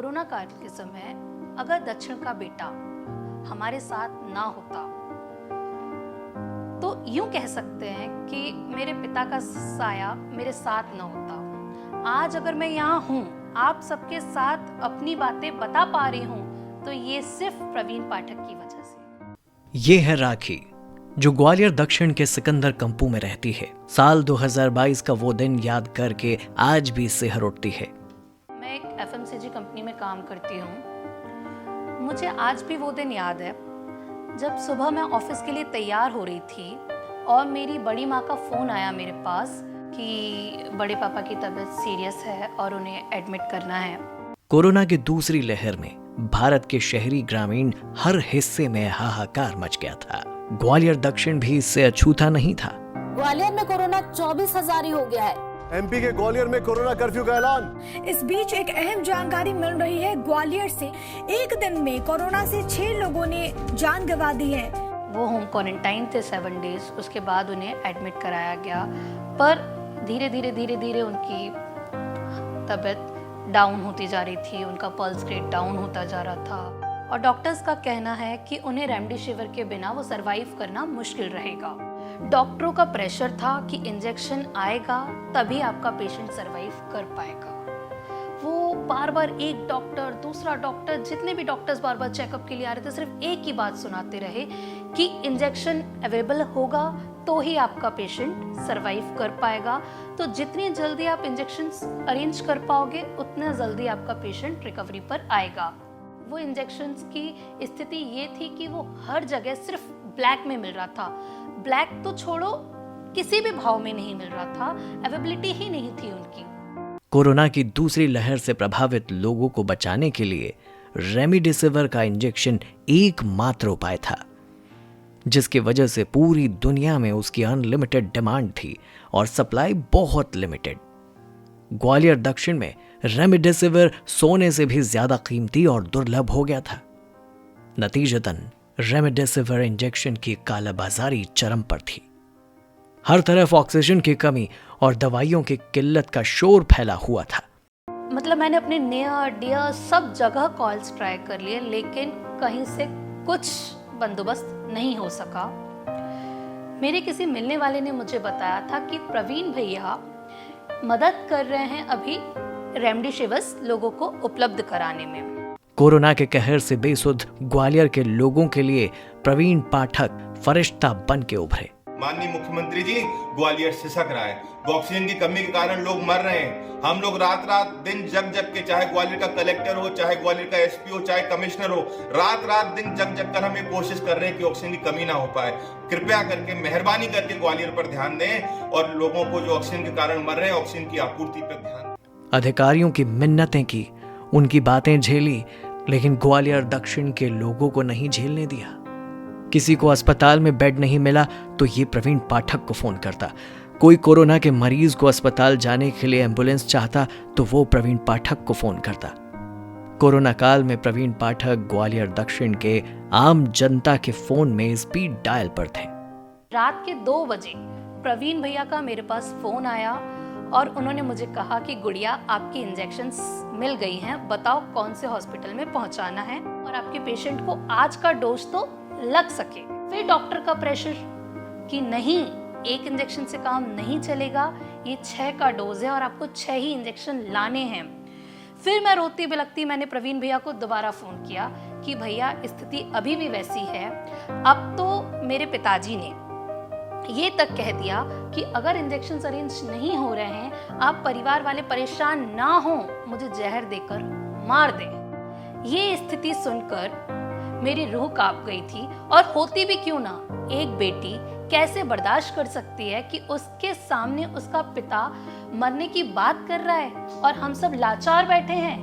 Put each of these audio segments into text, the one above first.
Corona काल के समय अगर दक्षिण का बेटा हमारे साथ ना होता तो यूं कह सकते हैं कि मेरे पिता का साया मेरे साथ ना होता। आज अगर मैं यहाँ हूँ, आप सबके साथ अपनी बातें बता पा रही हूँ, तो ये सिर्फ प्रवीण पाठक की वजह से। ये है राखी, जो ग्वालियर दक्षिण के सिकंदर कंपू में रहती है। साल 2022 का वो दिन याद करके आज भी सिहर उठती है। मैं एक FMCG कंपनी में काम करती हूँ। मुझे आज भी वो दिन याद है जब सुबह मैं ऑफिस के लिए तैयार हो रही थी और मेरी बड़ी माँ का फ़ोन आया मेरे पास कि बड़े पापा की तबीयत सीरियस है और उन्हें एडमिट करना है। कोरोना की दूसरी लहर में भारत के शहरी ग्रामीण हर हिस्से में हाहाकार मच गया था। ग्वालियर दक्षिण भी इससे अछूता नहीं था। ग्वालियर में कोरोना 24,000 ही हो गया है। MP के ग्वालियर में कोरोना कर्फ्यू का ऐलान। इस बीच एक अहम जानकारी मिल रही है। ग्वालियर से एक दिन में कोरोना से 6 लोगों ने जान गंवा दी है। वो होम क्वारंटाइन थे 7 डेज, उसके बाद उन्हें एडमिट कराया गया, पर धीरे धीरे उनकी तबीयत डाउन होती जा रही थी, उनका पल्स रेट डाउन होता जा रहा था और डॉक्टर्स का कहना है कि उन्हें रेमडेसिविर के बिना वो सरवाइव करना मुश्किल रहेगा। डॉक्टरों का प्रेशर था कि इंजेक्शन आएगा तभी आपका पेशेंट सरवाइव कर पाएगा। वो बार बार एक डॉक्टर दूसरा डॉक्टर, जितने भी डॉक्टर्स बार बार चेकअप के लिए आ रहे थे, सिर्फ एक ही बात सुनाते रहे कि इंजेक्शन अवेलेबल होगा तो ही आपका पेशेंट सरवाइव कर पाएगा। तो जितनी जल्दी आप इंजेक्शन अरेंज कर पाओगे उतना जल्दी आपका पेशेंट रिकवरी पर आएगा। वो इंजेक्शंस की स्थिति ये थी कि वो हर जगह सिर्फ ब्लैक में मिल रहा था। ब्लैक तो छोड़ो, किसी भी भाव में नहीं मिल रहा था, अवेलेबिलिटी ही नहीं थी उनकी। कोरोना की दूसरी लहर से प्रभावित लोगों को बचाने के लिए रेमडेसिविर का इंजेक्शन एकमात्र उपाय था, जिसकी वजह से पूरी दुनिया में उसकी अनलिमिटेड डिमांड थी और सप्लाई बहुत लिमिटेड। ग्वालियर दक्षिण में रेमडेसिविर सोने से भी ज्यादा कीमती और दुर्लभ हो गया था। नतीजतन रेमडेसिविर इंजेक्शन की कालाबाजारी चरम पर थी। हर तरफ ऑक्सीजन की कमी और दवाइयों की किल्लत का शोर फैला हुआ था। मतलब मैंने अपने नियर डियर सब जगह कॉल्स ट्राई कर लिए, लेकिन कहीं से कुछ बंदोबस्त नहीं हो सका। मेरे किसी मिलने वाले ने मुझे बताया था कि प्रवीण भैया मदद कर रहे हैं अभी रेमडेसिविर लोगों को उपलब्ध कराने में। कोरोना के कहर से बेसुध ग्वालियर के लोगों के लिए प्रवीण पाठक फरिश्ता बन के उभरे। माननीय मुख्यमंत्री जी, ग्वालियर सिसक रहा है। ऑक्सीजन की कमी के कारण लोग मर रहे हैं। हम लोग रात रात दिन जग के, चाहे ग्वालियर का कलेक्टर हो, चाहे ग्वालियर का SP हो, चाहे कमिश्नर हो, रात दिन जग कर हम ये कोशिश कर रहे हैं कि ऑक्सीजन की कमी ना हो पाए। कृपया करके मेहरबानी करके ग्वालियर पर ध्यान दें और लोगों को जो ऑक्सीजन के कारण मर रहे हैं ऑक्सीजन की आपूर्ति पर ध्यान। अधिकारियों की मिन्नतें की, उनकी बातें झेली, लेकिन ग्वालियर दक्षिण के लोगों को नहीं झेलने दिया। किसी को अस्पताल में बेड नहीं मिला तो ये प्रवीण पाठक को फोन करता। कोई कोरोना के मरीज को अस्पताल जाने के लिए एम्बुलेंस चाहता तो वो प्रवीण पाठक को फोन करता। कोरोना काल में प्रवीण पाठक ग्वालियर दक्षिण के आम जनता के फोन में स्पीड डायल पर थे। रात के 2 बजे प्रवीण भैया का मेरे पास फोन आया और उन्होंने मुझे कहा कि गुड़िया, आपकी इंजेक्शंस मिल गई हैं, बताओ कौन से हॉस्पिटल में पहुंचाना है और आपके पेशेंट को आज का डोज तो लग सके। फिर डॉक्टर का प्रेशर कि नहीं, एक इंजेक्शन से काम नहीं चलेगा, ये 6 का डोज है और आपको 6 ही इंजेक्शन लाने हैं। फिर मैं रोती बिलखती मैंने प्रवीण भैया को दोबारा फोन किया कि भैया स्थिति अभी भी वैसी है। अब तो मेरे पिताजी ने ये तक कह दिया कि अगर इंजेक्शन अरेंज नहीं हो रहे हैं, आप परिवार वाले परेशान ना हो, मुझे जहर देकर मार दें। ये स्थिति सुनकर मेरी रूह कांप गई थी। और होती भी क्यों ना, एक बेटी कैसे बर्दाश्त कर सकती है कि उसके सामने उसका पिता मरने की बात कर रहा है और हम सब लाचार बैठे हैं,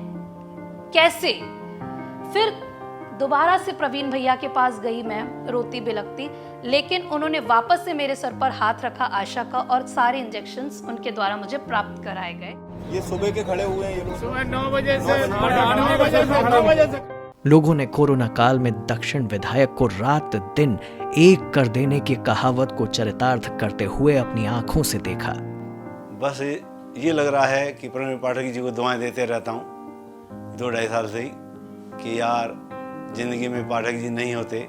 कैसे। फिर दोबारा से प्रवीण भैया के पास गई मैं रोती बिलखती, लेकिन उन्होंने वापस से मेरे सर पर हाथ रखा आशा का और सारे इंजेक्शंस उनके द्वारा मुझे प्राप्त कराए गए। ये सुबह के खड़े हुए हैं, ये सुबह 9 बजे से लोगों ने कोरोना काल में दक्षिण विधायक को रात दिन एक कर देने की कहावत को चरितार्थ करते हुए अपनी आंखों से देखा। बस ये लग रहा है कि प्रवीण पाठक जी को दुआएं देते रहता हूँ 2-2.5 साल से ही कि यार जिंदगी में पाठक जी नहीं होते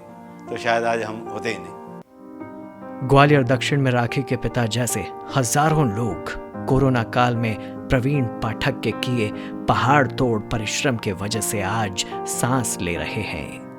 तो शायद आज हम होते ही नहीं। ग्वालियर दक्षिण में राखी के पिता जैसे हजारों लोग कोरोना काल में प्रवीण पाठक के किए पहाड़ तोड़ परिश्रम के वजह से आज सांस ले रहे हैं।